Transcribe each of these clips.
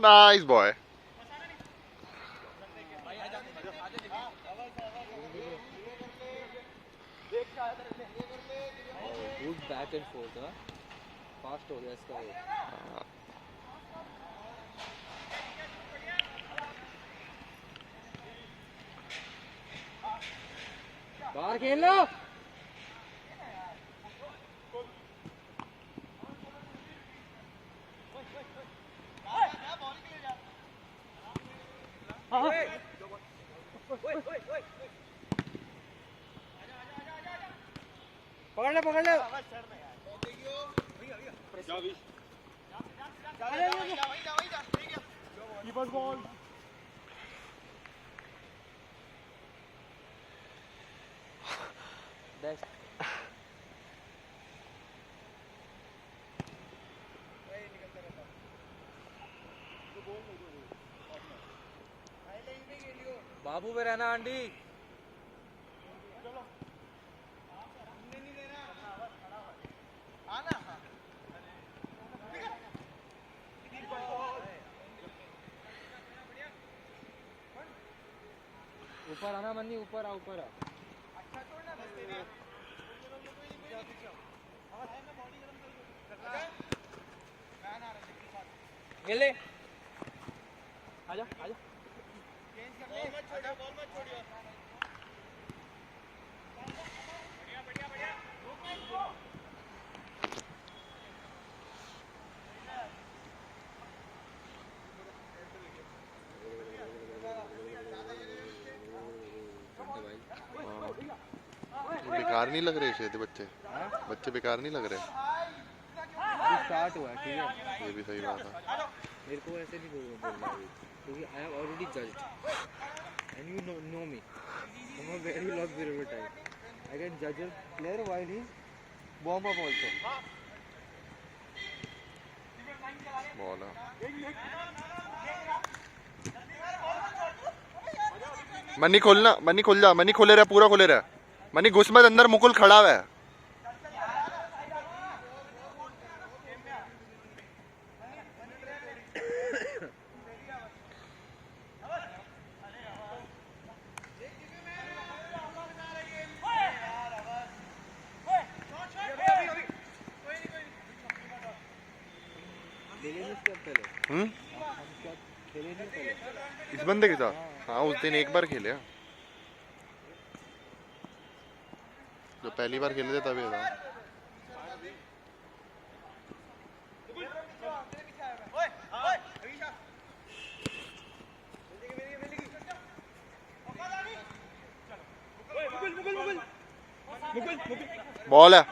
Nice boy. Good back and forth, huh? Fast हो गया इसका ये. बाहर खेल लो. पकड़ ले पकड़ ले. Keepers ball. बेस्ट. बाबू पे रहना आंटी. ऊपर आना मन्नी. ऊपर आ ऊपर आ. खेले. आजा आजा. बेकार नहीं लग रहे शायद बच्चे. बच्चे बेकार नहीं लग रहे. स्टार्ट हुआ ठीक है. ये भी सही बात है. मेरे को ऐसे नहीं बोलना है क्योंकि I have already judged and you know me from a very long period of time. I can जज a player while he warm up also. Ball है. मनी खोलना. मनी खोल जा. मनी खोले रहा. पूरा खोले रहा. मनी घुस मत अंदर. मुकुल खड़ा हुआ है. इस बंदे के साथ हाँ उस दिन एक बार खेले. जो पहली बार खेले थे तभी था. बॉल है.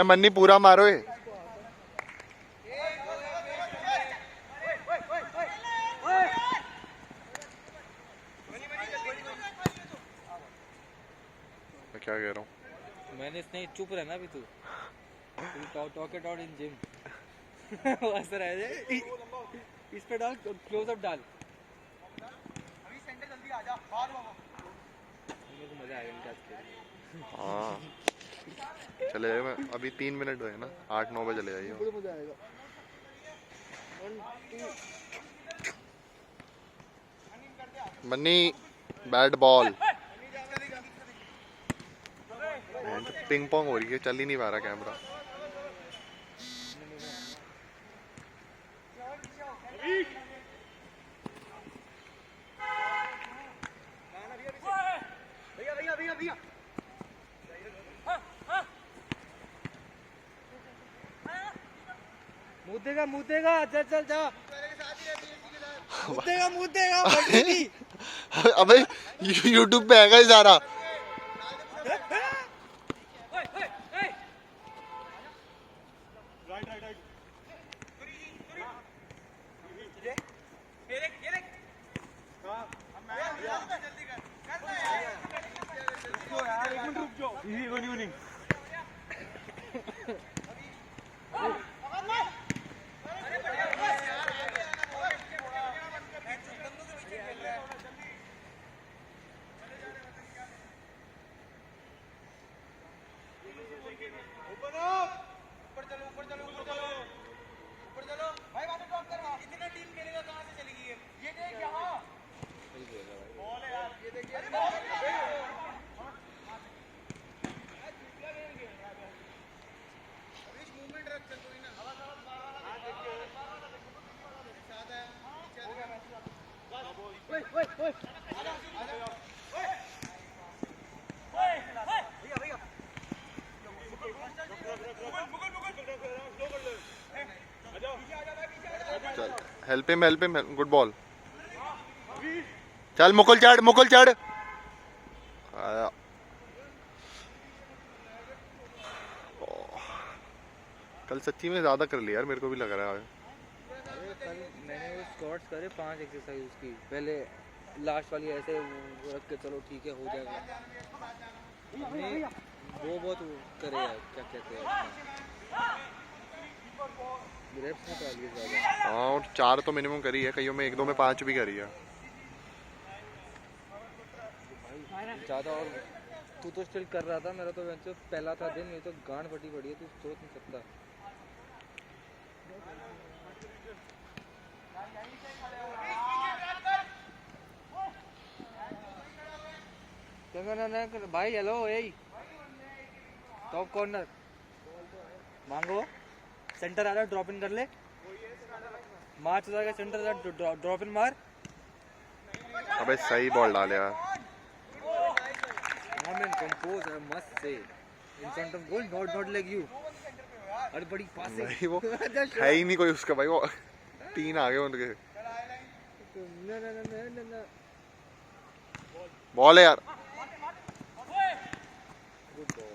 मन्नी पूरा मारो. ये मैं क्या कह रहा हूँ. मैंने इसने चुप रहना भी तू. Talk it out in gym. ऐसा रह जाए. इस पे डाल. क्लोज अप डाल. अभी सेंटर जल्दी आ जा. बाहर मेरे को मजा आएगा इनका खेल. हाँ चले जाए. अभी 3 मिनट हुए ना. 8-9 बजे चले जाइए. मजा आएगा. 1 2 मन्नी बैट बॉल. पिंग पोंग हो रही है. चल ही नहीं पा रहा कैमरा. मुद्देगा. चल चल जा. मुद्देगा. अबे यूट्यूब पे आएगा सारा. Help him, good ball. चल मुकुल चढ़, मुकुल चढ़। आया। कल सच्ची में ज्यादा कर लिया यार, मेरे को भी लग रहा है। अरे कल मैंने वो स्क्वाट्स करे 5 एक्सरसाइज उसकी, पहले लास्ट वाली ऐसे वो रख के चलो ठीक है हो जाएगा। हमने वो बहुत करे यार, क्या कहते हैं रेप्स में करा लिए ज़्यादा। हाँ, और 4 तो मिनिमम करी है, कईयों में 1-2 में 5 भी करी है। ज़्यादा। और तू तो स्टिल कर रहा था, मेरा तो वेंचर पहला था दिन, मेरी तो गांड फटी पड़ी है, तू सोच नहीं सकता। भाई हेलो ए टॉप कॉर्नर मांगो, सेंटर आ रहा, ड्रॉप इन कर ले, मार चला गया सेंटर, ड्रॉप इन मार। अबे सही बॉल डाले यार। Moment, compose, I must say. In front of goal, not like you. अरे बड़ी पासिंग। नहीं वो है ही नहीं कोई उसका भाई, वो 3 आ गए उनके। ना। बॉल है यार। Good ball.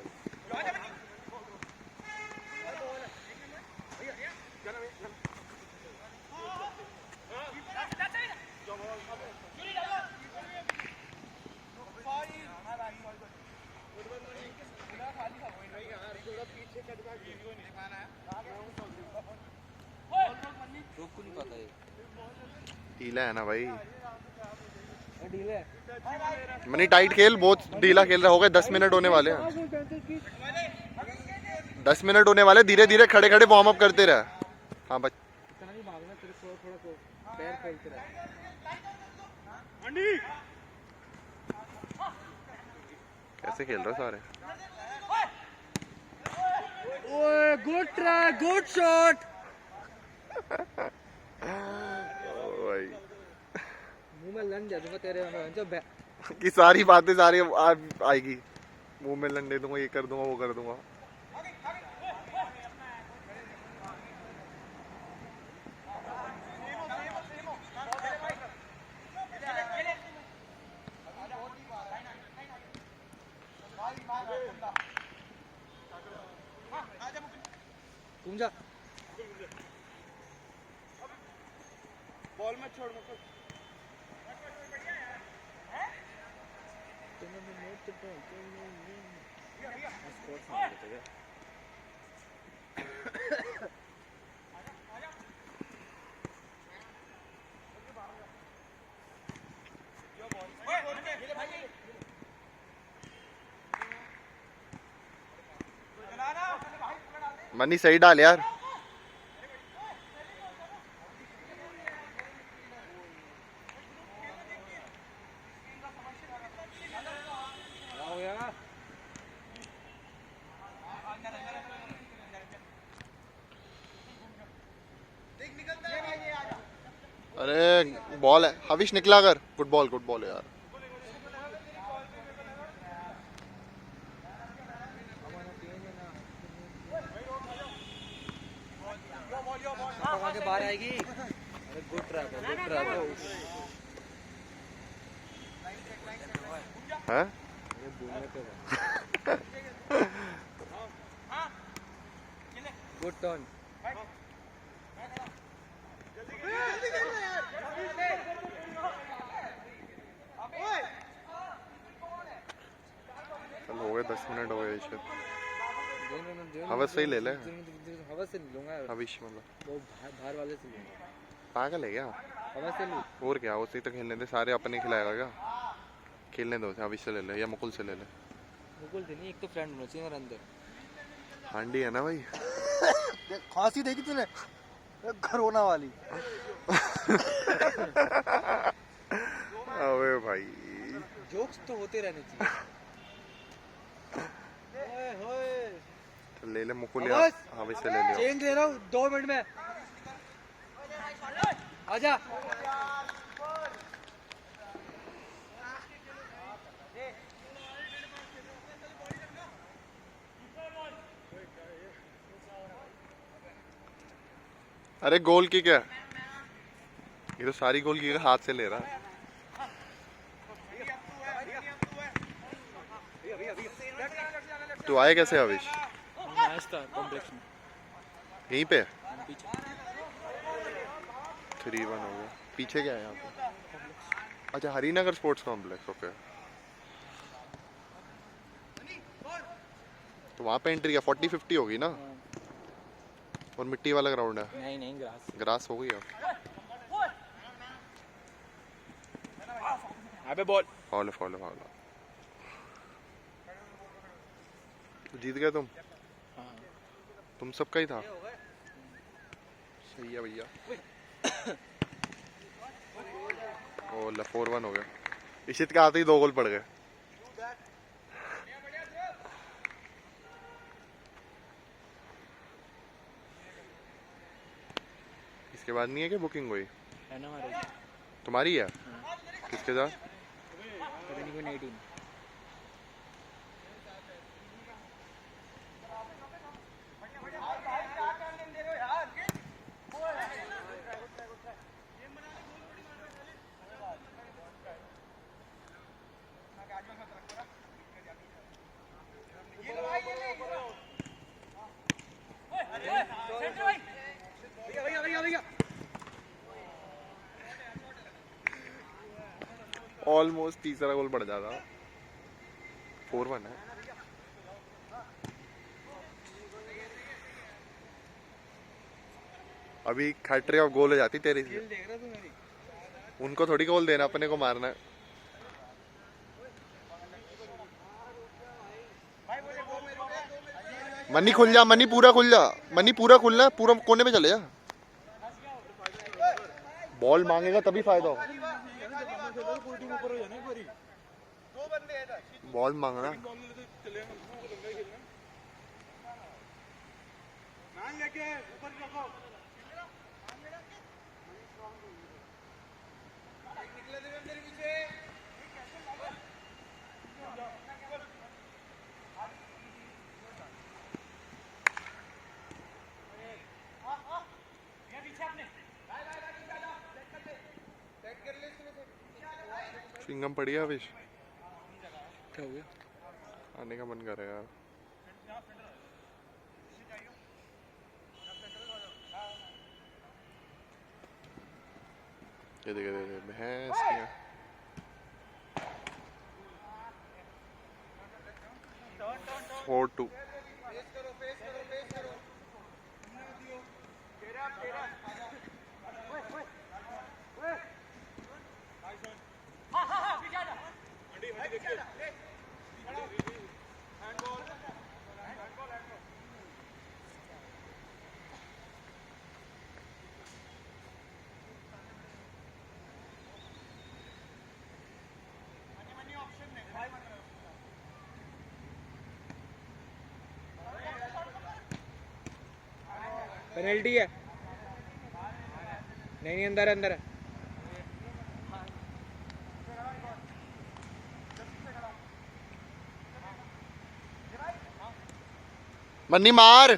रोक को नहीं पाता ये। ढीला है ना भाई। ढीला है। मनी टाइट खेल, बहुत ढीला खेल रहा। हो गए 10 मिनट होने वाले हैं। 10 मिनट होने वाले, धीरे धीरे खड़े खड़े वार्म अप करते रहे। हाँ बच। इतना नहीं भागना, तेरे थोड़ा पैर फैलते रहे। कैसे खेल रहे हो सारे। ओए गुड ट्राई, गुड शॉट। भाई मुंह में लन दे दूंगा तेरे जो की सारी बातें सारी आएगी। मुंह में लंडे दूंगा, ये कर दूंगा, वो कर दूंगा। तुम जा। बॉल मत छोड़ मुझको। मनी सही डाल यार। अरे बॉल है, हविश निकला कर। गुड बॉल है यार। आगे बाहर आएगी। अरे गुड ट्रैप है, गुड ट्रैप है। हैं? ये बूमर पे गुड टर्न। चल हो गए 10 मिनट हो गए शायद। हवस से ही ले ले। हवस से लूंगा, हविश मतलब वो बाहर वाले से लूंगा। पागल है क्या? हवस से लूं। और क्या, उसे तो खेलने दे, सारे अपने खिलाएगा क्या? खेलने दो उसे। हविश से ले ले या मुकुल से ले ले। मुकुल से नहीं, एक तो फ्रेंड होना चाहिए और अंदर। हांडी है ना भाई। खांसी देखी तूने कोरोना वाली। अबे भाई जोक्स तो होते रहने चाहिए। ओए होए चल ले ले मुकुल या हविश से ले ले। चेंज दे रहा हूँ 2 मिनट में। आजा। अरे गोल की क्या? ये तो सारी गोल की हाथ से ले रहा है। तो आए कैसे आवेश? मैच था कॉम्प्लेक्स में यहीं पे पीछे 3-1 हो गया। पीछे क्या है यहाँ पे? अच्छा, हरिनगर स्पोर्ट्स कॉम्प्लेक्स। ओके, तो वहाँ पे एंट्री है 40-50 होगी ना। और मिट्टी वाला ग्राउंड है। नहीं नहीं ग्रास ग्रास हो गई अब। अबे बॉल फॉलो फॉलो फॉलो। तो जीत गए तुम। हाँ तुम सबका ही था। सही है भैया। ओ 4-1 हो गया। इशित के आते ही 2 गोल पड़ गए। इसके बाद नहीं है कि बुकिंग हुई? है ना हमारे तुम्हारी है? किसके साथ? को 18 ऑलमोस्ट तीसरा गोल पड़ जाता। 4-1 है। अभी हैट्रिक ऑफ गोल हो जाती तेरी से। देख रहा तू मेरी उनको थोड़ी गोल देना, अपने को मारना है। मनी खुल जा, मनी पूरा खुल जा, मनी पूरा खुलना है, पूरा कोने में चले जा। बॉल मांगेगा तभी फायदा हो। बॉल मांगना। चिंगम पड़ी है अविश। क्या हो गया? आने का मन कर रहा है यार। ये देख भैंस की 4-2। पेनल्टी है। नहीं नहीं अंदर अंदर है। मन्नी मार।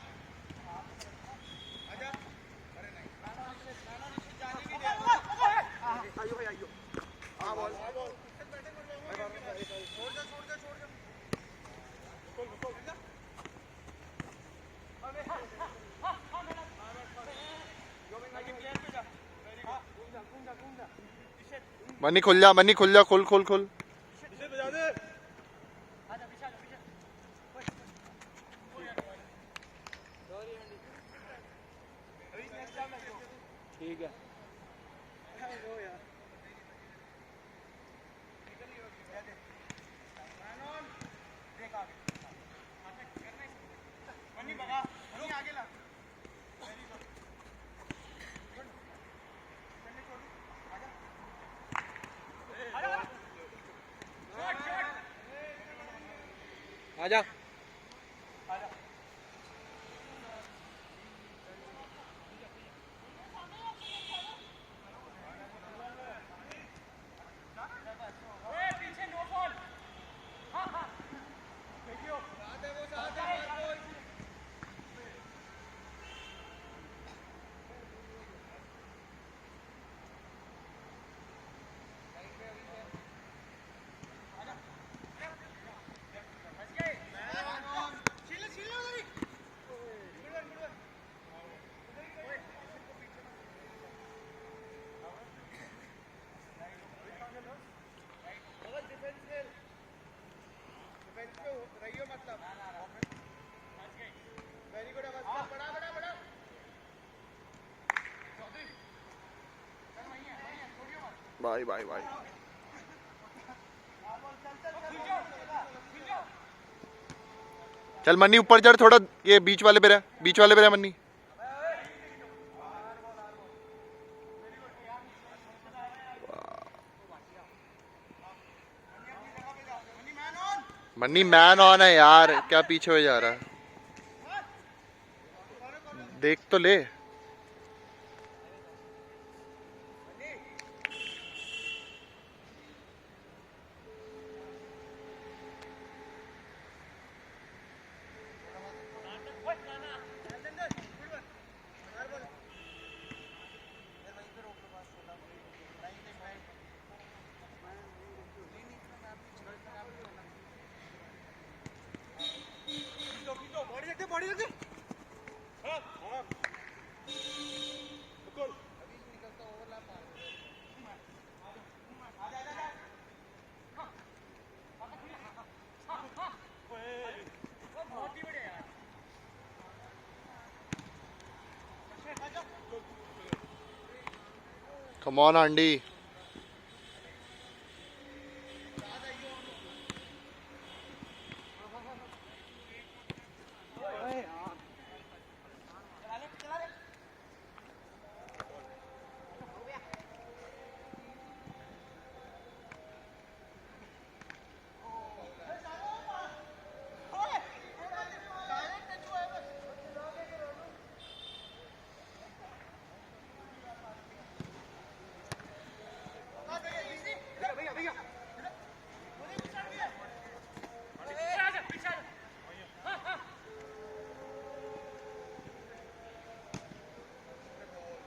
मनी खुल जा, मनी खुल जा, खुल खुल खुल। ठीक है आजा। भाई भाई भाई। चल मन्नी ऊपर चढ़ थोड़ा, ये बीच वाले पे रह, बीच वाले पे रह मन्नी। मन्नी मैन ऑन है यार, क्या पीछे हो जा रहा है, देख तो ले। Come on, Andy.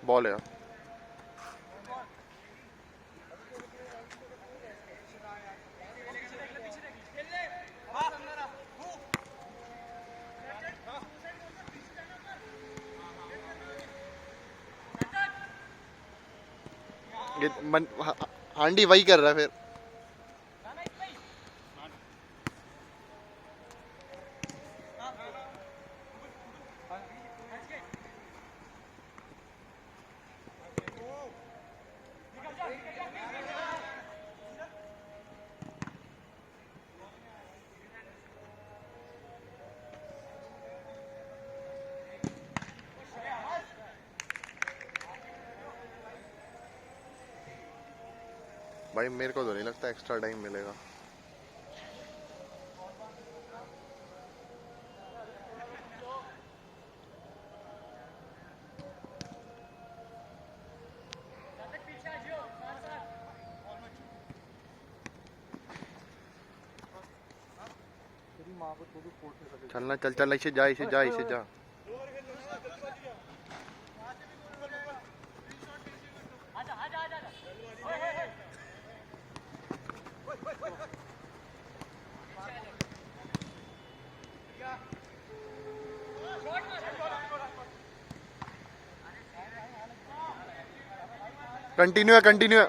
बॉल है। हांडी वही कर रहा है फिर। भाई मेरे को तो नहीं लगता एक्स्ट्रा टाइम मिलेगा। चलना, चल चल, इसे जा, इसे जा, इसे जा। कंटिन्यू है, कंटिन्यू है।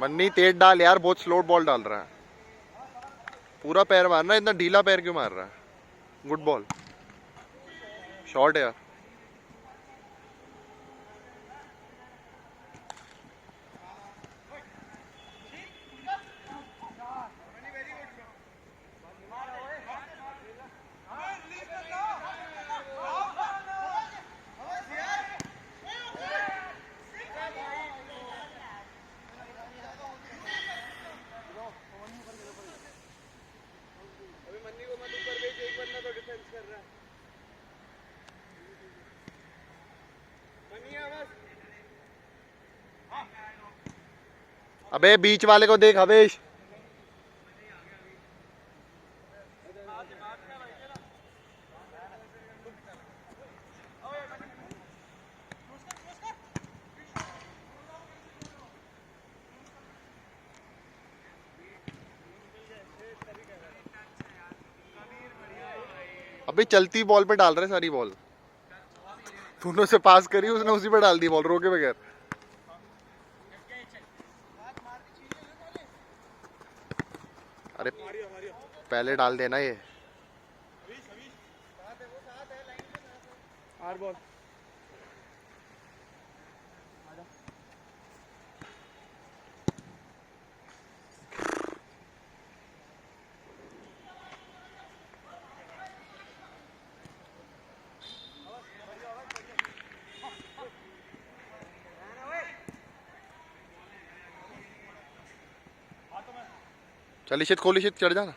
मन्नी तेज डाल यार, बहुत स्लो बॉल डाल रहा है। पूरा पैर मारना, इतना ढीला पैर क्यों मार रहा है? गुड बॉल, शॉट है यार। अबे बीच वाले को देख हवेश। अबे चलती बॉल पे डाल रहे सारी बॉल। तूने उसे पास करी, उसने उसी पे डाल दी बॉल रोके बगैर। पहले डाल देना ये। आर बॉल चल इशित खोल, इशित चढ़ जाना।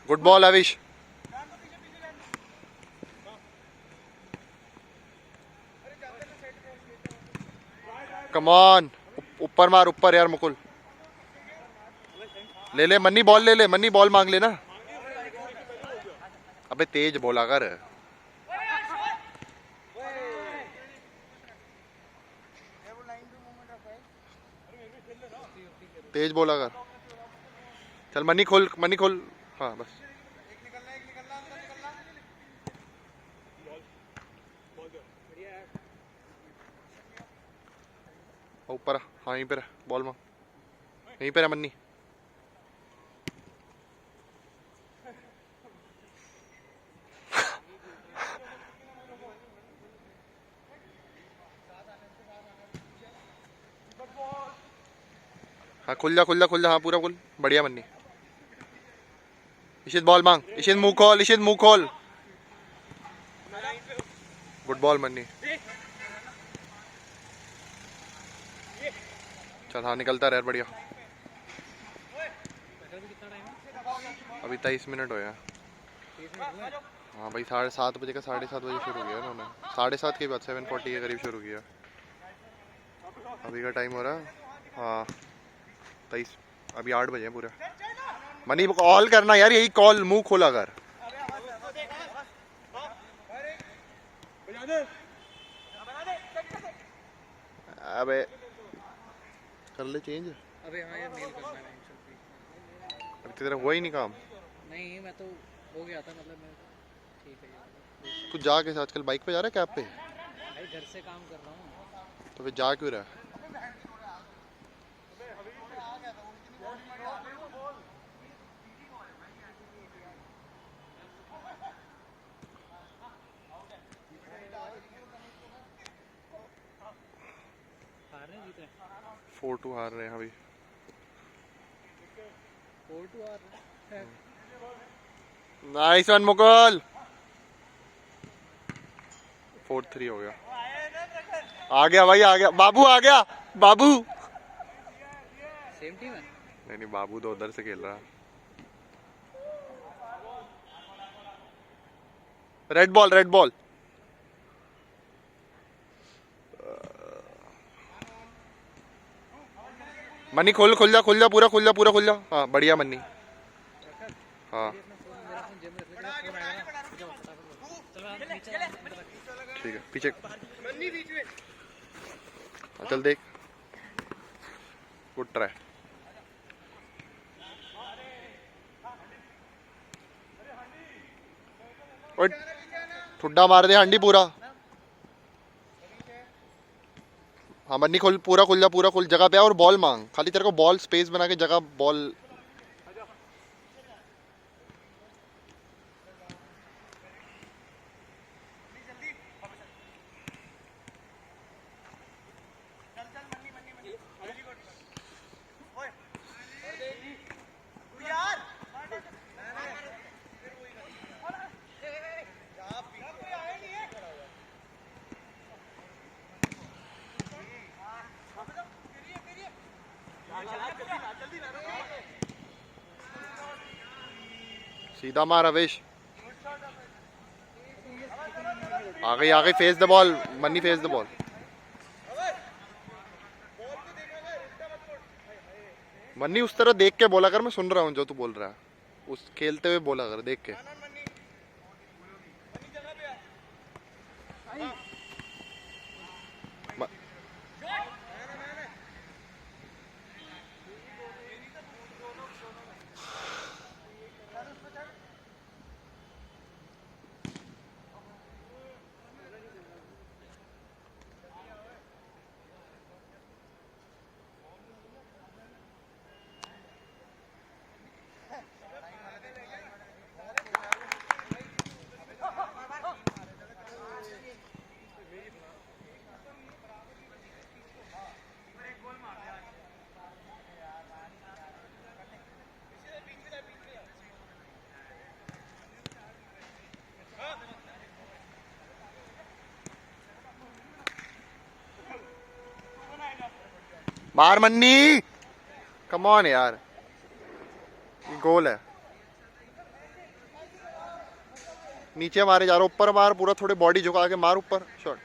Good ball Avish. Come on, ऊपर मार, ऊपर यार मुकुल। ले ले मन्नी, बॉल ले ले मन्नी, बॉल मांग लेना। अबे तेज बोला कर। तेज बोला कर। चल मन्नी खोल, मन्नी खोल। हाँ बस। ऊपर आ, हाँ यहीं पे रह, बॉल मांग। यहीं पे रह मन्नी। हाँ खुल जा, खुल जा, खुल जा। हाँ पूरा खुल, बढ़िया मन्नी। इशित बॉल मांग, इशित मुंह खोल, इशित मुंह खोल। गुड बॉल मन्नी। चल हाँ निकलता रह, बढ़िया। अभी 23 मिनट हो गया। हाँ भाई 7:30 बजे का 7:30 बजे शुरू किया उन्होंने। 7:30 के बाद 7:40 के करीब शुरू किया। अभी का टाइम हो रहा है हाँ 23, अभी 8 बजे हैं पूरे। मनी कॉल करना यार, यही कॉल, मुंह खोला कर। अबे कर ले चेंज। अबे हाँ यार मेल करना है। अभी तेरा हुआ ही नहीं काम। नहीं मैं तो हो गया था, मतलब मैं ठीक है यार। तू जा कैसे आजकल, बाइक पे जा रहा है कैब पे? भाई घर से काम कर रहा हूँ। तो फिर जा क्यों रहा है? हार रहे हैं, जीत रहे हैं। 4-2 हार रहे हैं अभी। 4-2 हार रहे हैं। Nice one Mukul. 4-3 हो गया। आ गया भाई, आ गया बाबू, आ गया बाबू। सेम टीम है। नहीं नहीं, बाबू तो उधर से खेल रहा है। Red ball, red ball. मन्नी खोल, खुल जा, खुल जा, पूरा खुल जा, पूरा खुल जा। हाँ बढ़िया मन्नी। हाँ ठीक है, पीछे हाँ, चल देख। Good try. ओए ठुड्डा मार दे हांडी पूरा। हाँ मन्नी खोल, पूरा खुल जा, पूरा खुल, जगह पे आ और बॉल मांग। खाली तेरे को बॉल स्पेस बना के जगह बॉल। सीधा मार अवेश। आ गई, फेस द बॉल मन्नी, फेस द बॉल। मन्नी उस तरह देख के बोला कर, मैं सुन रहा हूँ जो तू बोल रहा है। उस खेलते हुए बोला कर, देख के। मार मन्नी, कम ऑन यार, ये गोल है। नीचे मारे जा रहा, ऊपर मार, पूरा थोड़े बॉडी झुका के मार ऊपर, शॉट।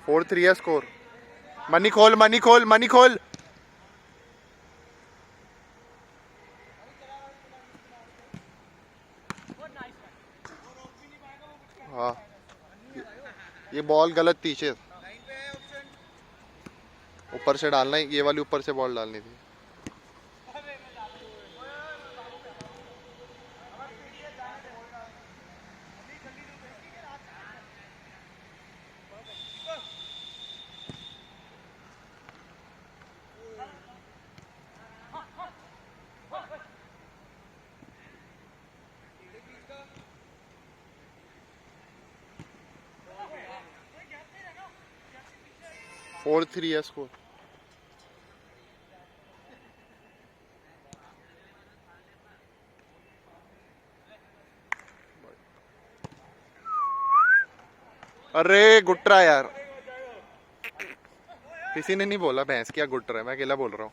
4-3 है स्कोर। मनी खोल, मनी खोल, मनी खोल। हाँ, ये बॉल गलत पीछे, ऊपर से डालना है, ये वाली ऊपर से बॉल डालनी थी। फोर 3 है स्कोर। अरे गुट्रा यार, किसी ने नहीं बोला भैंस क्या गुट्रा है, मैं अकेला बोल रहा हूँ।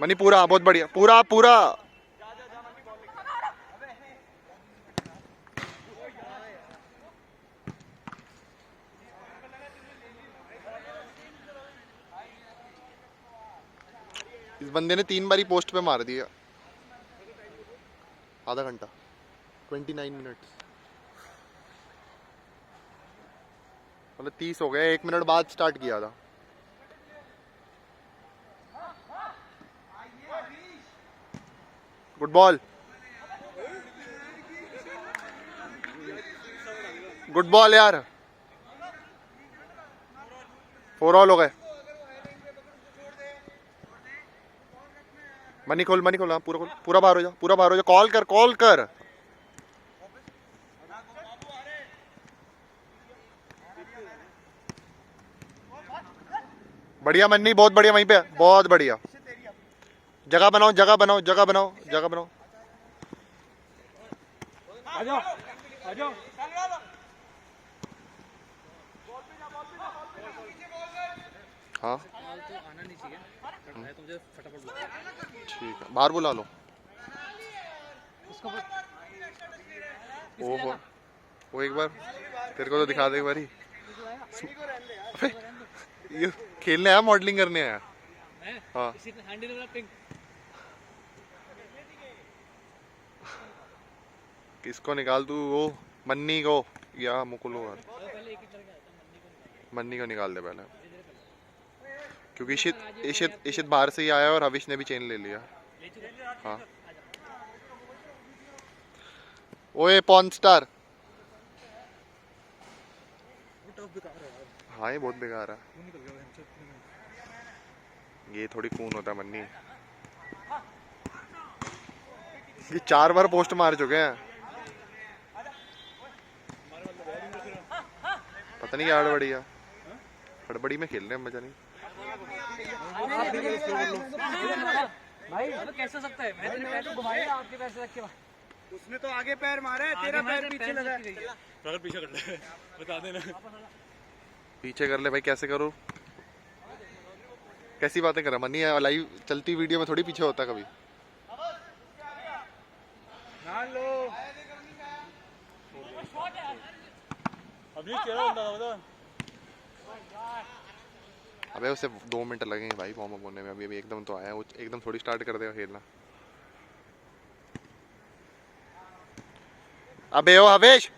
मनी पूरा, बहुत बढ़िया, पूरा पूरा। इस बंदे ने 3 बारी पोस्ट पे मार दिया। आधा घंटा, 29 मिनट, मतलब 30 हो गए, 1 मिनट बाद स्टार्ट किया था। गुड बॉल, गुड बॉल यार, 4 ऑल हो गए। मनी खोल, मनी खोल, हाँ पूरा खोल, पूरा बाहर हो जा, पूरा बाहर हो जा, कॉल कर, कॉल कर। बढ़िया मन्नी, बहुत बढ़िया, वहीं पे बहुत बढ़िया। जगह बनाओ, जगह बनाओ, जगह बनाओ, जगह बनाओ। आ जाओ, आ जाओ। हाँ तो आना नहीं चाहिए, मैं तो मुझे फटाफट बुला। ठीक है, बाहर बुला लो। उसको ओहो, वो एक बार तेरे को तो दिखा दे एक बारी। अबे, ये खेलने आया, मॉडलिंग करने आया। मैं हाँ, इसी हैंडल वाला पिंक। किसको निकाल तू, वो मन्नी को या मुकुल को? पहले एक ही करके आता मन्नी को। मन्नी को निकाल दे पहले, क्योंकि इशित बाहर से ही आया और हविश ने भी चेन ले लिया। हाँ, ओए पॉन स्टार। हाँ ये बहुत बेकार है, ये थोड़ी खून होता है मन्नी। ये 4 बार पोस्ट मार चुके हैं, पता नहीं क्या हड़बड़ी है, हड़बड़ी में खेल रहे हैं, मजा नहीं। भाई अब कैसे हो सकता है, मैं तेरे पैर को घुमाया, आपके पैर से रख के। उसने तो आगे पैर मारा है, तेरा पैर पीछे लगा है। अगर पीछे कर ले, बता देना। पीछे कर ले भाई, कैसे करो, कैसी बातें कर रहा मन्नी, लाइव चलती वीडियो में थोड़ी पीछे होता कभी। लो अभी तेरा बंदा होगा। अबे उसे 2 मिनट लगेंगे भाई वार्म अप होने में, अभी एकदम तो आया, वो एकदम थोड़ी स्टार्ट कर देगा खेलना। अबे ओ हवेश,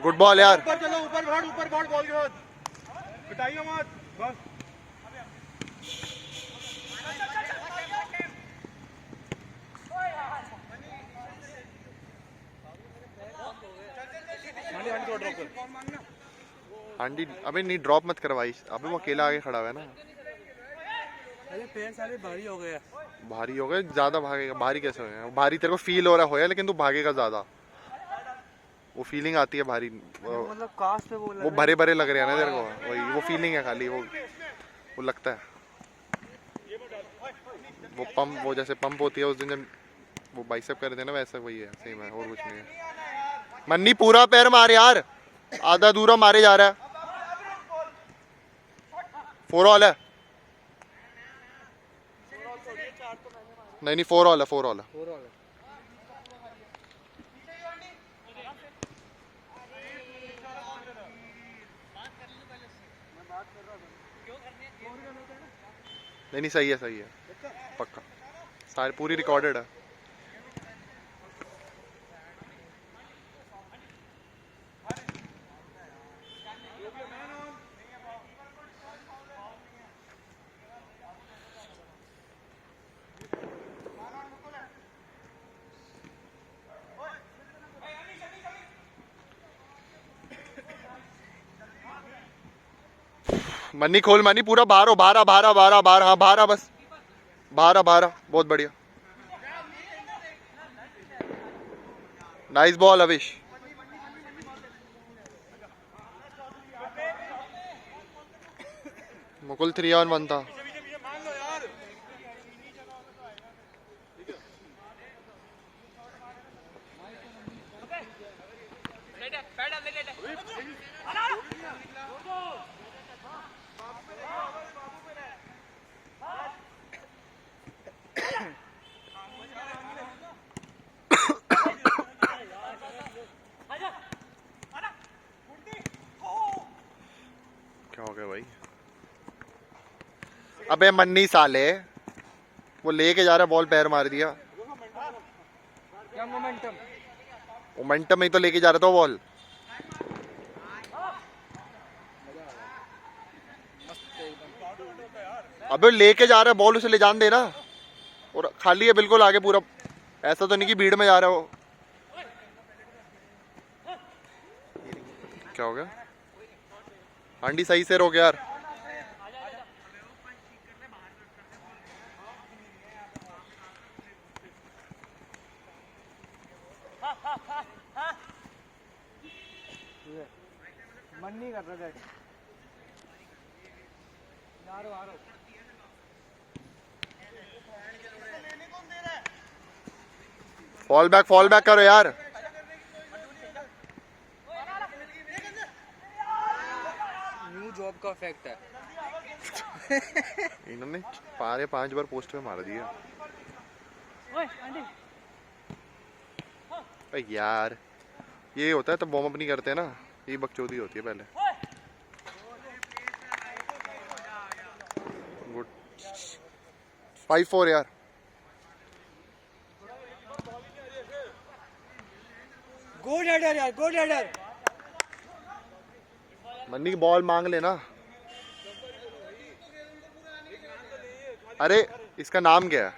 गुड बॉल यार। ऊपर चलो, ऊपर बढ़, ऊपर बढ़, बॉल के बाद पिटाइयो मत बस। आंटी अबे नहीं, ड्रॉप मत करवाई, अबे वो अकेला आगे खड़ा हुआ है ना। अरे पैर सारे भारी हो गए। भारी हो गए, ज्यादा भागेगा, भारी कैसे हो गया? भारी तेरे को फील हो रहा है, लेकिन तू भागेगा ज्यादा, वो फीलिंग आती है भारी, मतलब कास्ट पे वो भरे भरे लग रहे हैं ना तेरे को, वही वो फीलिंग है खाली, वो लगता है, वो पंप, वो जैसे पंप होती है उस दिन जब वो बाइसेप कर देना वैसा वही है, सेम है, और कुछ नहीं है। मन्नी पूरा पैर मार यार, आधा दूरा मारे जा रहा है। 4 ऑल है, नहीं नहीं 4 ऑल है, 4 ऑल है। 4 ऑल है। नहीं नहीं सही है पक्का, सारी पूरी रिकॉर्डेड है। मन्नी खोल, मन्नी पूरा बाहर हो, बारह बारह बारह बारह, हाँ बारह बस, बारह बारह, बहुत बढ़िया, नाइस बॉल अविश। मुकुल 3 on 1 था। क्या हो गया भाई? अबे मन्नी साले, वो लेके जा रहा बॉल, पैर मार दिया। क्या मोमेंटम, मोमेंटम ही तो लेके जा रहा था बॉल। अबे लेके जा रहा है बॉल, उसे ले जान देना। और खाली है बिल्कुल आगे पूरा, ऐसा तो नहीं कि भीड़ में जा रहा है वो। क्या हो गया? आंटी सही से रोक यार। मन नहीं कर रहा है। आ रहा फॉल बैक करो यार। न्यू जॉब का इफेक्ट है। इन्होंने 5 बार पोस्ट पे मार दिया। अरे यार ये होता है, तब वार्म अप नहीं करते ना, ये बकचोदी होती है पहले। गुड 5-4 यार। गुड हेडर यार, गुड हेडर। मन्नी की बॉल मांग लेना। अरे इसका नाम क्या है?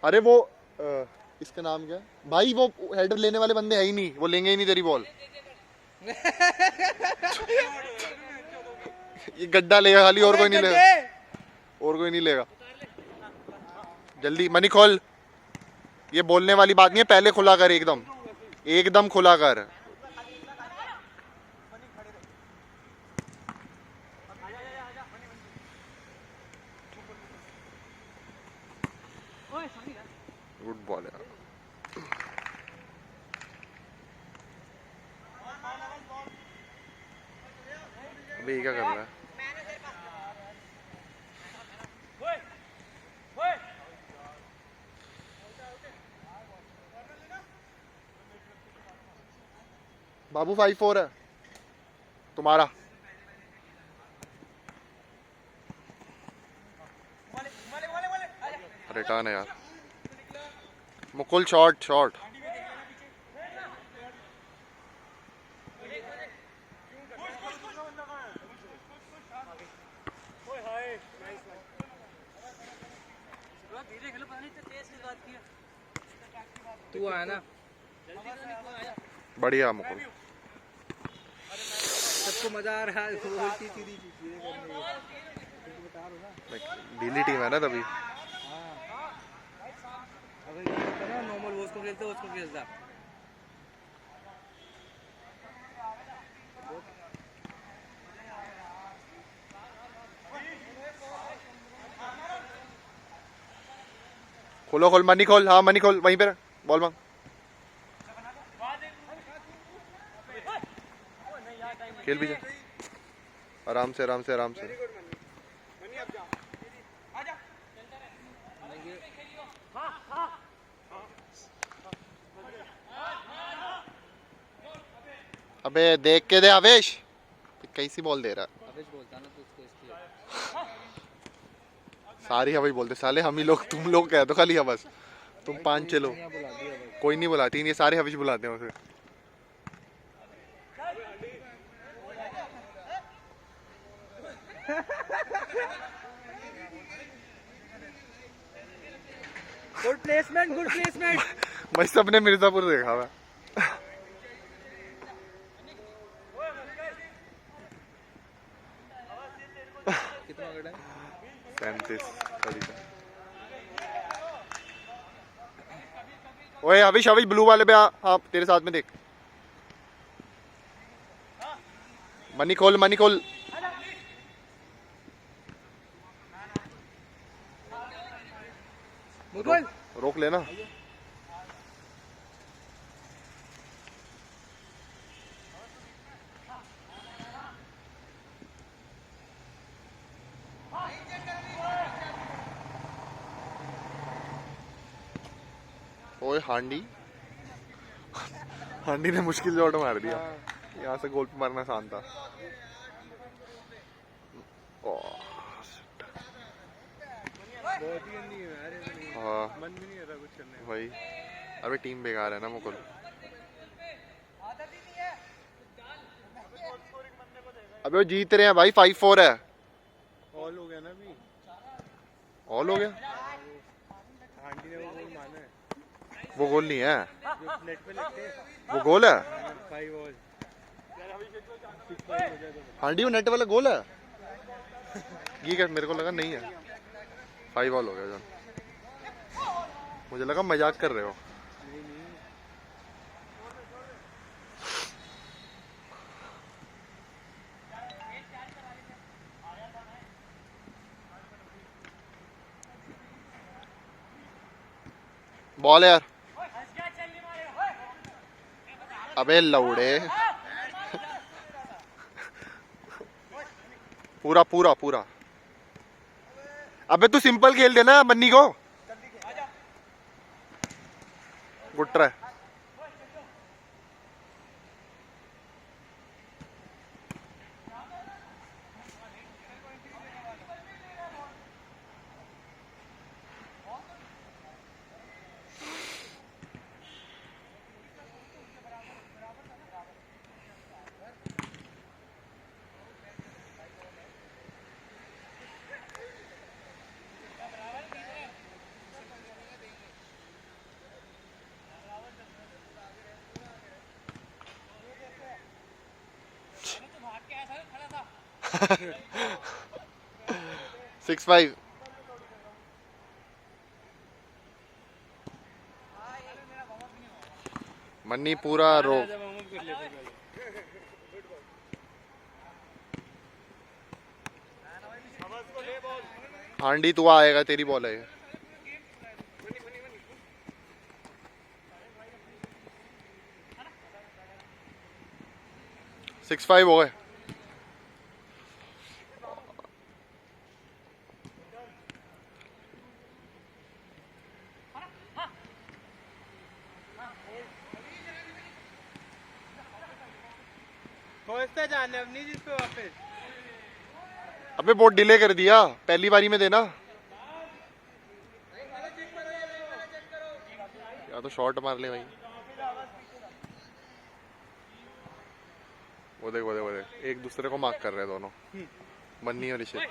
अरे वो इसका नाम क्या है भाई? वो हेडर लेने वाले बंदे है ही नहीं, वो लेंगे ही नहीं तेरी बॉल। ये गड्ढा लेगा खाली, और कोई नहीं लेगा, और कोई नहीं लेगा। जल्दी मनी खोल, ये बोलने वाली बात नहीं है, पहले खुला कर, एकदम एकदम खुला कर। गुड बॉल यार। अभी ये क्या कर रहा है? बाबू 5-4 है तुम्हारा। रिटर्न है यार। Mukul shot shot. तू आया ना, बढ़िया मुकुल। सबको मजा आ रहा है। उल्टी सीधी चीजें करने की। ढीली टीम है ना तभी। अगर ये होता ना नॉर्मल, वो उसको खेलता, उसको खेलता। खोलो खोल, मनी खोल, हाँ मनी खोल, वहीं पे रख, बॉल मांग। खेल भी जा, आराम से आराम से आराम से। अबे देख के दे आवेश, कैसी बॉल दे रहा। अवेश बोलता ना तो उसको इसलिए। सारी हवाई बोलते साले, हम ही लोग, तुम लोग कह दो खाली हवस, तुम 5-6 लोग। यहाँ बुला दिया भाई। कोई नहीं बुलाती, ये सारे हविश बुलाते हैं उसे। Good placement, good placement. भाई सबने मिर्जापुर देखा हुआ है। कितना हो गया? 37। ओए अविश अविश ब्लू वाले पे आ, हाँ तेरे साथ में देख। मनी खोल मनी खोल। मुकुल रोक लेना। ओए हांडी, हांडी ने मुश्किल शॉट मार दिया। यहाँ से गोल पे मारना आसान था। बहुत ही गंदी है यार ये तो। हाँ मन भी नहीं कर रहा कुछ करने का। भाई, अबे टीम बेकार है ना मुकुल। अबे वो जीत रहे हैं भाई, 5-4 है। ऑल हो गया ना अभी। ऑल हो गया। आंटी ने वो गोल माना है वो गोल नहीं है, जो नेट पे लगते हैं। वो गोल है। 5 ऑल 6-5 हो जाए तो। हांडी वो नेट वाला गोल है। ये क्या, मेरे को लगा नहीं है। 5 ऑल हो गया जॉन, मुझे लगा मजाक कर रहे हो। नहीं नहीं बॉल है यार। अबे लौड़े, पूरा पूरा पूरा। अबे तू सिंपल खेल देना बन्नी को। Good try. सिक्स 5। मन्नी पूरा रोक। जब हम कर लेते हैं हांडी तू आएगा, तेरी बॉल है। 6-5 हो गए। पहुंचता जाने अब नहीं जिस पे वापस। अबे बहुत डिले कर दिया, पहली बारी में देना। या तो शॉट मार ले भाई। वो देख वो देख वो देख, एक दूसरे को मार्क कर रहे हैं दोनों, मन्नी और इशित।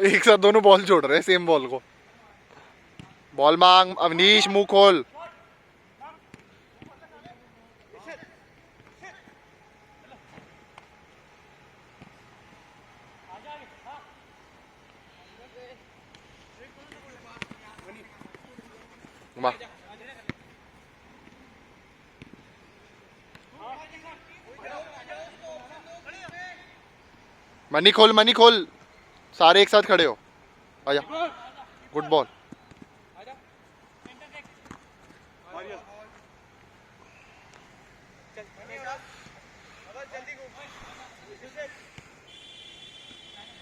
एक साथ दोनों बॉल छोड़ रहे हैं, सेम बॉल को। बॉल मांग अवनीश, मुंह खोल। वाह, मनी खोल, मनी खोल। सारे एक साथ खड़े हो, आजा। Good ball.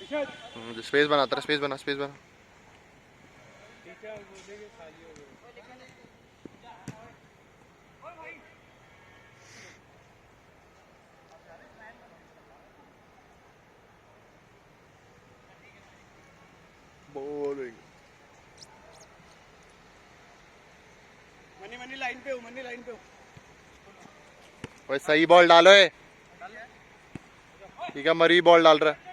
स्पेस बना, तेरा स्पेस बना, स्पेस बना। बोरिंग। मनी मनी लाइन पे हो, मनी लाइन पे हो। भाई सही बॉल डालो है। ठीक है, मरी बॉल डाल रहा है।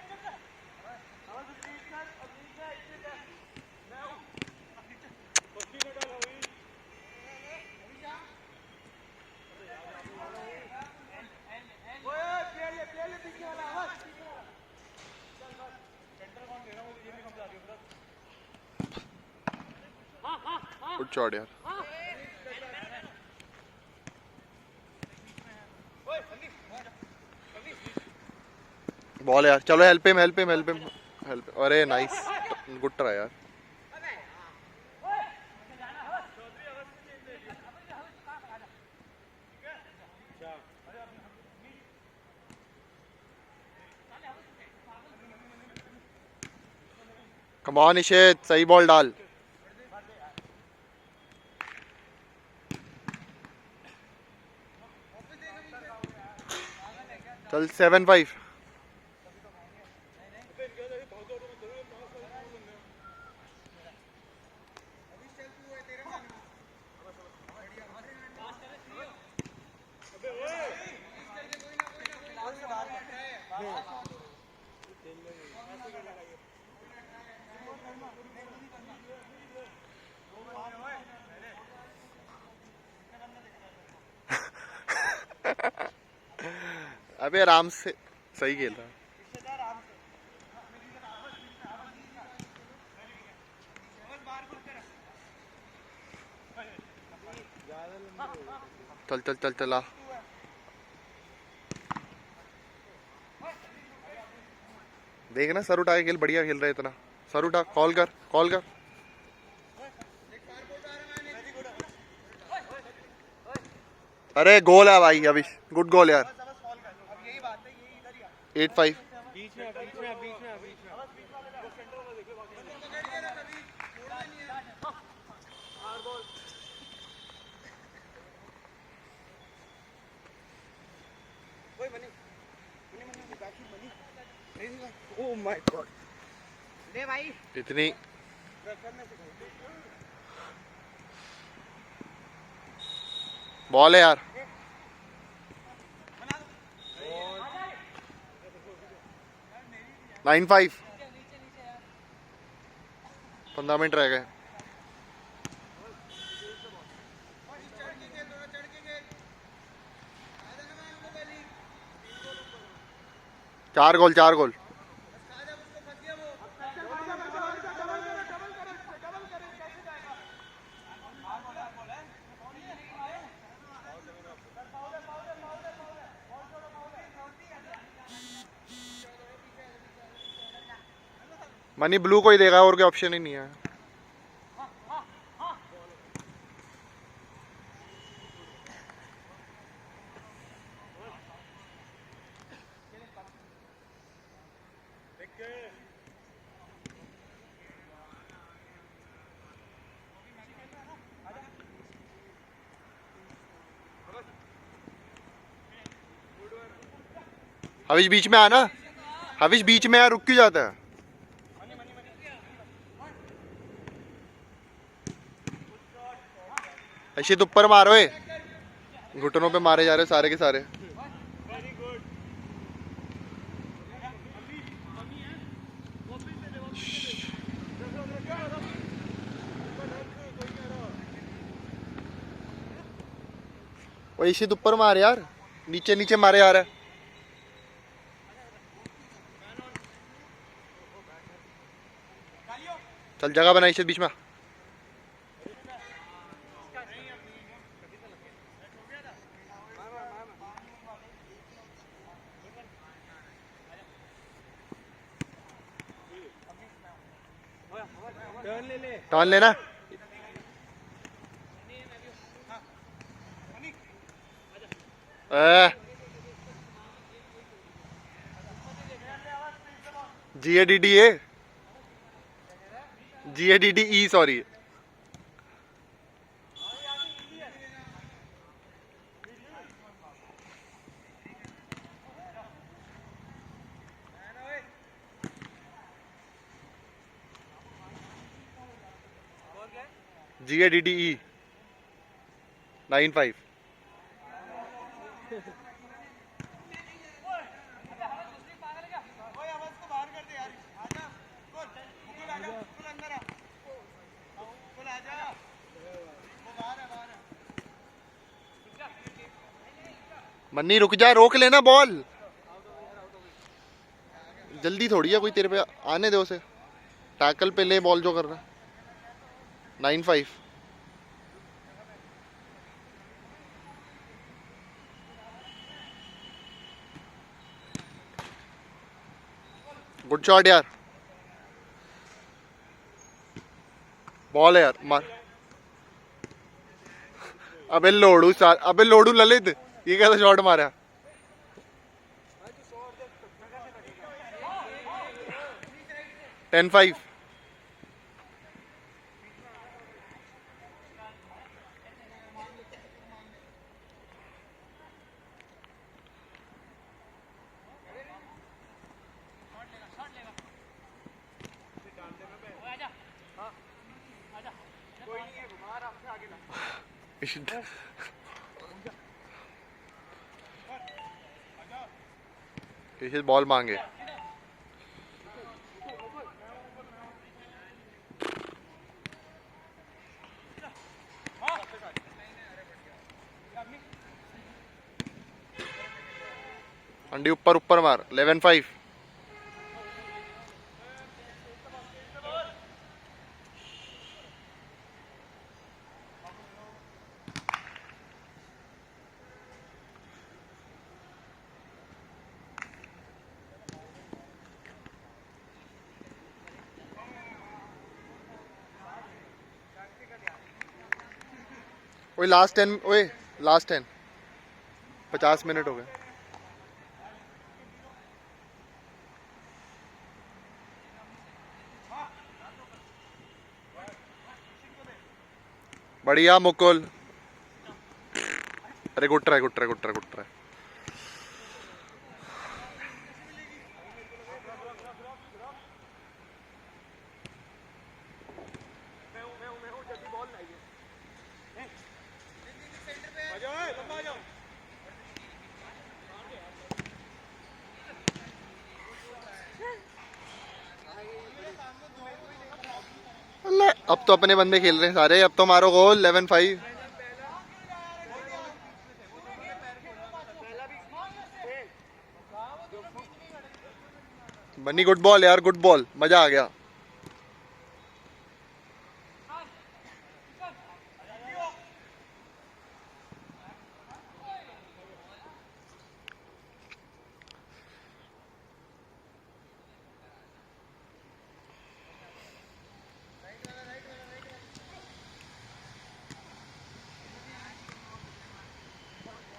गुड शॉट यार। बॉल यार, चलो help him, help him, help him, help. अरे नाइस, गुड ट्राई यार। कम ऑन निषेध, सही बॉल डाल। चल 7-5। अबे आराम से, सही खेल रहा है। चल चल चल चला। देख ना, सर उठा के खेल, बढ़िया खेल रहा है इतना। सर उठा, कॉल कर, कॉल कर। अरे गोल है भाई अभी, गुड गोल यार। 8-5। बीच में बीच में बीच में बीच में। Oh my God. ले भाई इतनी बॉल है यार। 9-5। 15 मिनट रह गए। चार गोल, 4 गोल। मनी ब्लू को ही देगा, और कोई ऑप्शन ही नहीं है। हविश बीच में आना, हविश बीच में आ, रुक क्यों जाता है। ऐसे तो ऊपर मारो, घुटनों पे मारे जा रहे सारे के सारे। वो ऐसे तो ऊपर मार यार, नीचे नीचे मारे जा रहा है। चल जगह बना इसे बीच में। टर्न लेना। GADDA, GADDE, sorry. GADDE 95। मन्नी रुक जा, रोक लेना बॉल। जल्दी थोड़ी है कोई तेरे पे, आने दे उसे। टैकल पे ले बॉल जो कर रहा है। 95। गुड शॉट यार। बॉल है यार, मार। अबे लोडू ललित, ये कैसा शॉट मारा। 10-5। बॉल मांगे। अंडी ऊपर ऊपर मार। 11-5। ओए लास्ट 10, ओए लास्ट 10। 50 मिनट हो गए। बढ़िया मुकुल। अरे good try, good try, good try, good try. अब तो अपने बंदे खेल रहे हैं सारे। अब तो मारो गोल। 11-5। बन्नी गुड बॉल यार, गुड बॉल, मजा आ गया।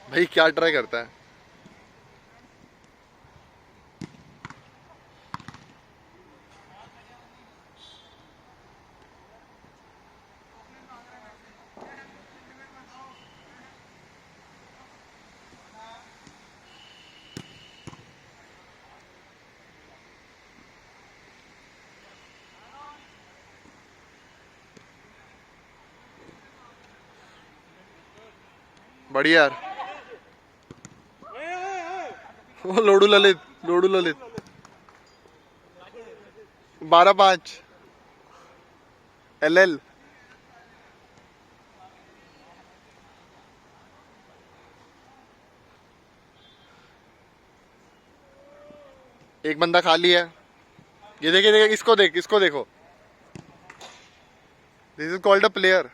भाई क्या ट्राई करता है। बढ़िया यार। वो लोडू ललित, लोडू ललित। 12-5। LL। एक बंदा खाली है। ये देखे देखे, इसको देख, इसको देखो। This is called a player.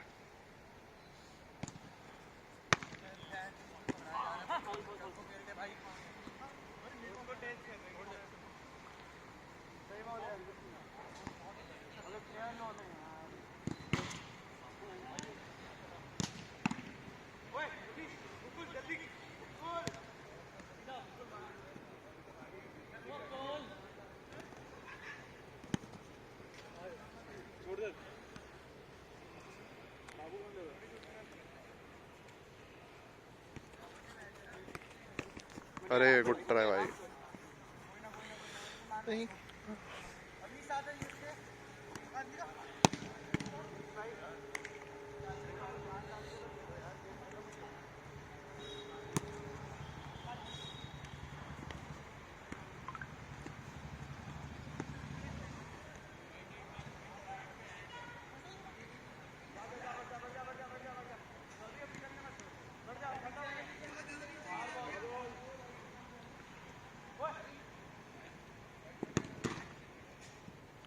अरे गुड ट्राई भाई। नहीं।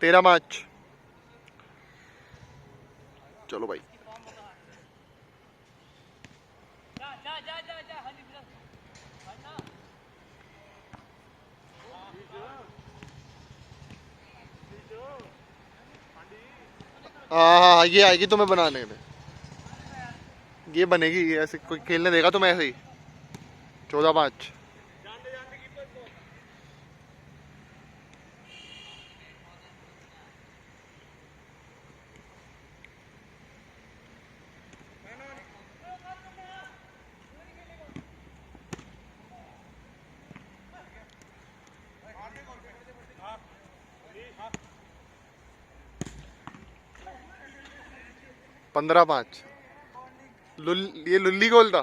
तेरा मैच। चलो भाई। हाँ हाँ ये आएगी तुम्हें बनाने में, ये बनेगी, ये ऐसे कोई खेलने देगा तुम्हें ऐसे ही। 14-5। पंद्रह पाँच। ये लुल्ली गोल था।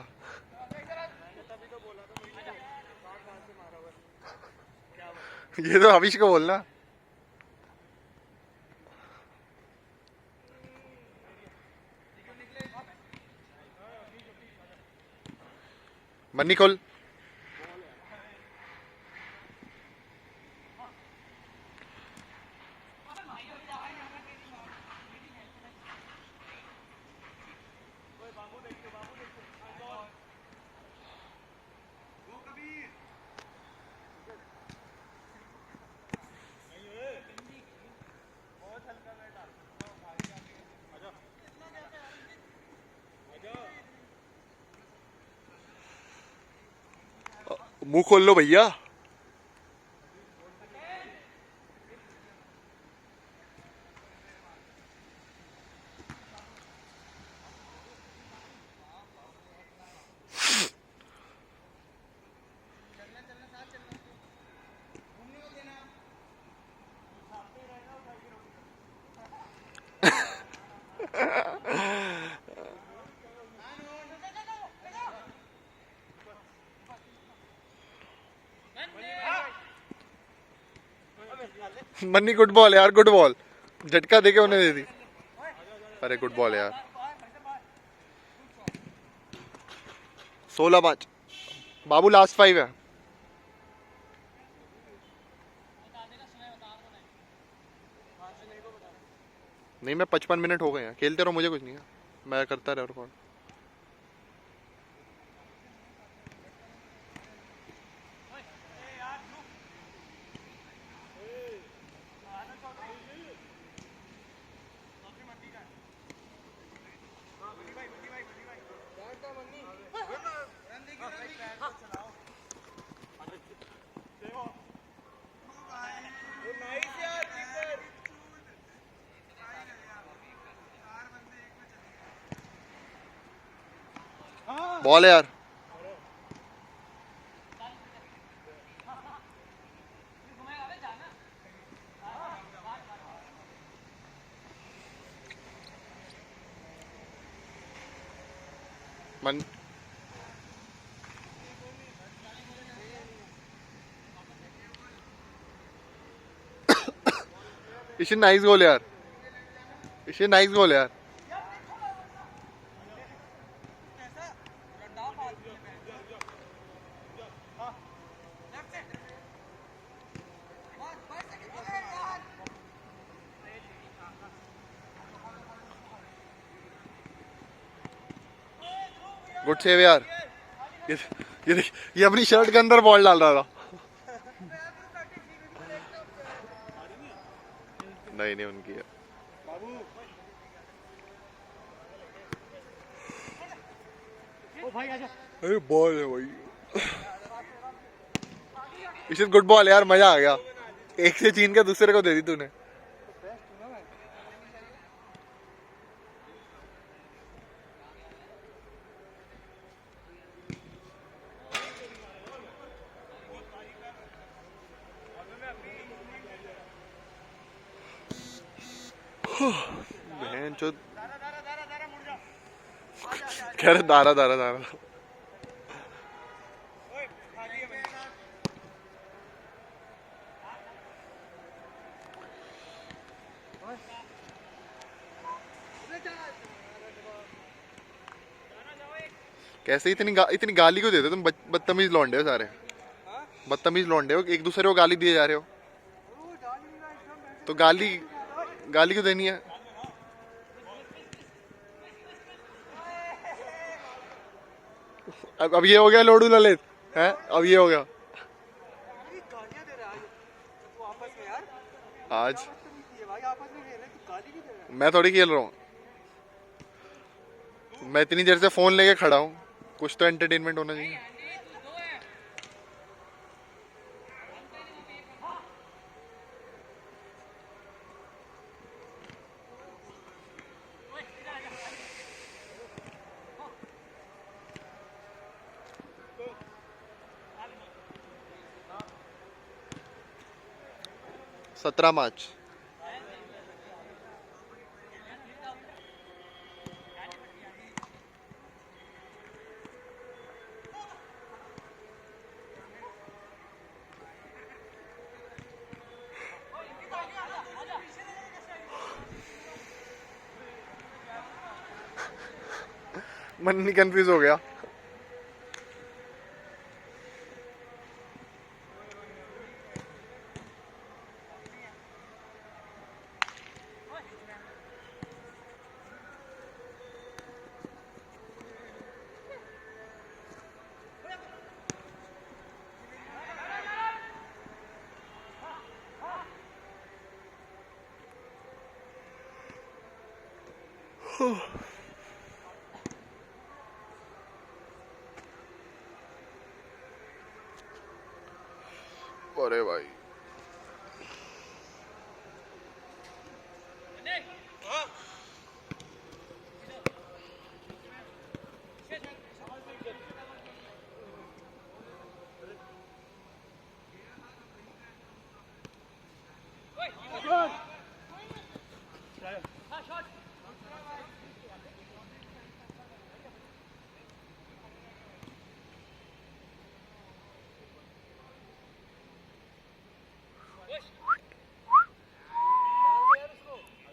ये तो हविश को बोलना। मन्नी खोल। मुंह खोल लो भैया। मन्नी गुड बॉल यार, गुड बॉल। झटका देके उन्हें दे दी। अरे गुड बॉल यार। 16-5। बाबू लास्ट 5 है। नहीं मैं 55 मिनट हो गए हैं, खेलते रहो, मुझे कुछ नहीं है, मैं करता रहा रिकॉर्ड। बॉल है यार। मन इसे नाइस गोल यार, इसे नाइस गोल यार। गुड सेव यार। ये ये अपनी शर्ट के अंदर बॉल डाल रहा था। नहीं नहीं उनकी है। अरे बॉल है भाई। इसे गुड बॉल यार, मजा आ गया। एक से छीन के दूसरे को दे दी तूने। बहन चो कह रहे दारा दारा दारा। कैसे इतनी गाली क्यों देते हो तुम? बदतमीज लौंडे हो सारे, बदतमीज लौंडे हो, एक दूसरे को गाली दिए जा रहे हो। तो गाली गाली क्यों देनी है? अब ये हो गया लोडू ललित है, अब ये हो गया आज। मैं थोड़ी खेल रहा हूँ, मैं इतनी देर से फोन लेके खड़ा हूँ, कुछ तो एंटरटेनमेंट होना चाहिए। सत्रह मार्च मन नहीं कंफ्यूज हो गया। अरे भाई Good.